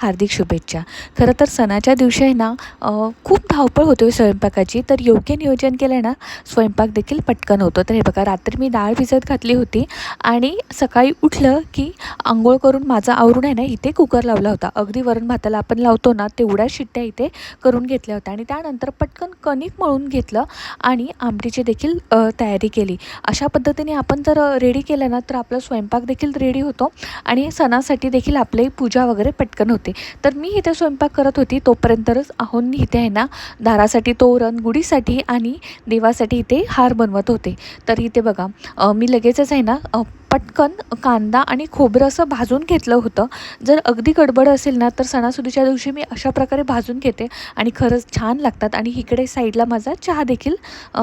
हार्दिक शुभेच्छा. खरं तर सणाच्या दिवशी आहे ना खूप धावपळ होते स्वयंपाकाची, तर योग्य नियोजन केलं ना स्वयंपाक देखील पटकन होतो. तर हे बघा, रात्री मी डाळ भिजत घातली होती आणि सकाळी उठलं की अंघोळ करून माझं आवरून आहे ना इथे कुकर लावला होता. अगदी वरण भाताला आपण लावतो ना तेवढ्याच शिट्ट्या इथे करून घेतल्या होत्या आणि त्यानंतर पटकन कणिक मळून घेतलं आणि आमटीची देखील तयारी केली. अशा पद्धतीने आपण जर रेडी केलं ना तर आपला स्वयंपाक देखील रेडी होतो आणि सणासाठी देखील आपली पूजा वगैरे पटकन होते. तर मी इथे स्वयंपाक करत होती तोपर्यंतच आहोंनी इथे आहे ना दारासाठी तोरण, गुढीसाठी आणि देवासाठी इथे हार बनवत होते. तर इथे बघा, मी लगेचच आहे ना पटकन कांदा आणि खोबरं असं भाजून घेतलं होतं. जर अगदी गडबड असेल ना तर सणासुदीच्या दिवशी मी अशा प्रकारे भाजून घेते आणि खरंच छान लागतात. आणि इकडे साईडला माझा चहा देखील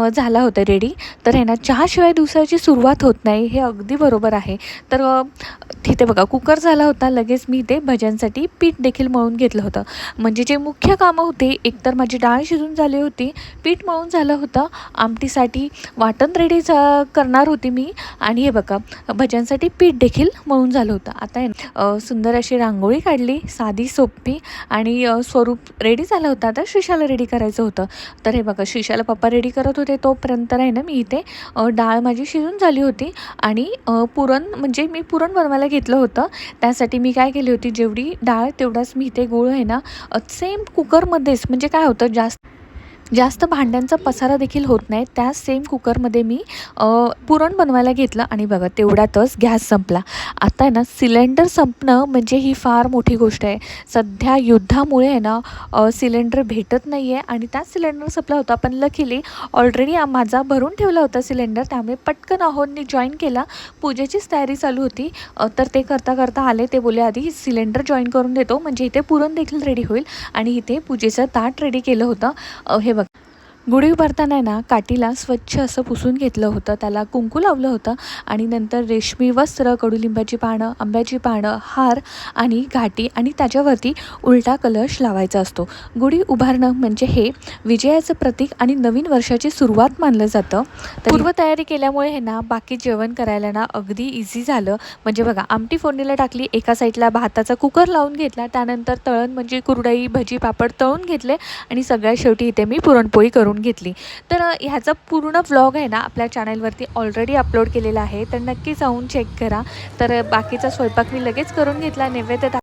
झाला होता रेडी. तर आहे ना चहाशिवाय दिवसाची सुरुवात होत नाही, हे अगदी बरोबर आहे. तर तिथे बघा कुकर झाला होता. लगेच मी इथे भज्यांसाठी पीठ देखील मळून घेतलं होतं. म्हणजे जे मुख्य कामं होते, एकतर माझी डाळ शिजून झाली होती, पीठ मळून झालं होतं, आमटीसाठी वाटण रेडी करणार होती मी आणि हे बघा भज्यांसाठी पीठ देखील मळून झालं होतं. आता सुंदर अशी रांगोळी काढली, साधी सोपी, आणि स्वरूप रेडी झालं होतं. आता श्रीशाला रेडी करायचं होतं. तर हे बघा, श्रीशाला पप्पा रेडी करत होते तोपर्यंत आहे ना मी इथे डाळ माझी शिजून झाली होती आणि पुरण म्हणजे मी पुरण बनवायला घेतलं होतं. त्यासाठी मी काय केली होती, जेवढी डाळ तेवढाच मी इथे गूळ आहे ना सेम कुकरमध्येच, म्हणजे काय होतं जास्त भांड्यांचा पसारा देखील होत नाही, त्याच सेम कुकरमध्ये मी पुरण बनवायला घेतलं आणि बघा तेवढ्यातच गॅस संपला. आता आहे ना सिलेंडर संपणं म्हणजे ही फार मोठी गोष्ट आहे. सध्या युद्धामुळे आहे ना सिलेंडर भेटत नाही आहे आणि त्याच सिलेंडर संपला होता. पण लकीली ऑलरेडी माझा भरून ठेवला होता सिलेंडर, त्यामुळे पटकन आहोंनी जॉईन केला. पूजेचीच तयारी चालू होती, तर ते करता करता आले. ते बोलले आधी सिलेंडर जॉईन करून देतो, म्हणजे इथे पुरण देखील रेडी होईल. आणि इथे पूजेचं ताट रेडी केलं होतं. हे बघ, गुढी उभारताना आहे ना काठीला स्वच्छ असं पुसून घेतलं होतं, त्याला कुंकू लावलं होतं आणि नंतर रेशमी वस्त्र, कडुलिंबाची पानं, आंब्याची पानं, हार आणि घाटी आणि त्याच्यावरती उलटा कलश लावायचा असतो. गुढी उभारणं म्हणजे हे विजयाचं प्रतीक आणि नवीन वर्षाची सुरुवात मानलं जातं. तर पूर्वतयारी केल्यामुळे हे ना बाकी जेवण करायला ना अगदी इझी झालं. म्हणजे बघा, आमटी फोडणीला टाकली, एका साईडला भाताचा कुकर लावून घेतला, त्यानंतर तळण म्हणजे कुरडई, भजी, पापड तळून घेतले आणि सगळ्यात शेवटी इथे मी पुरणपोळी करून घेतली. तर ह्याचा पूर्ण व्लॉग आहे ना आपल्या चॅनलवरती ऑलरेडी अपलोड केलेला आहे, तर नक्की जाऊन चेक करा. तर बाकीचा स्वयंपाक मी लगेच करून घेतला, नैवेद्य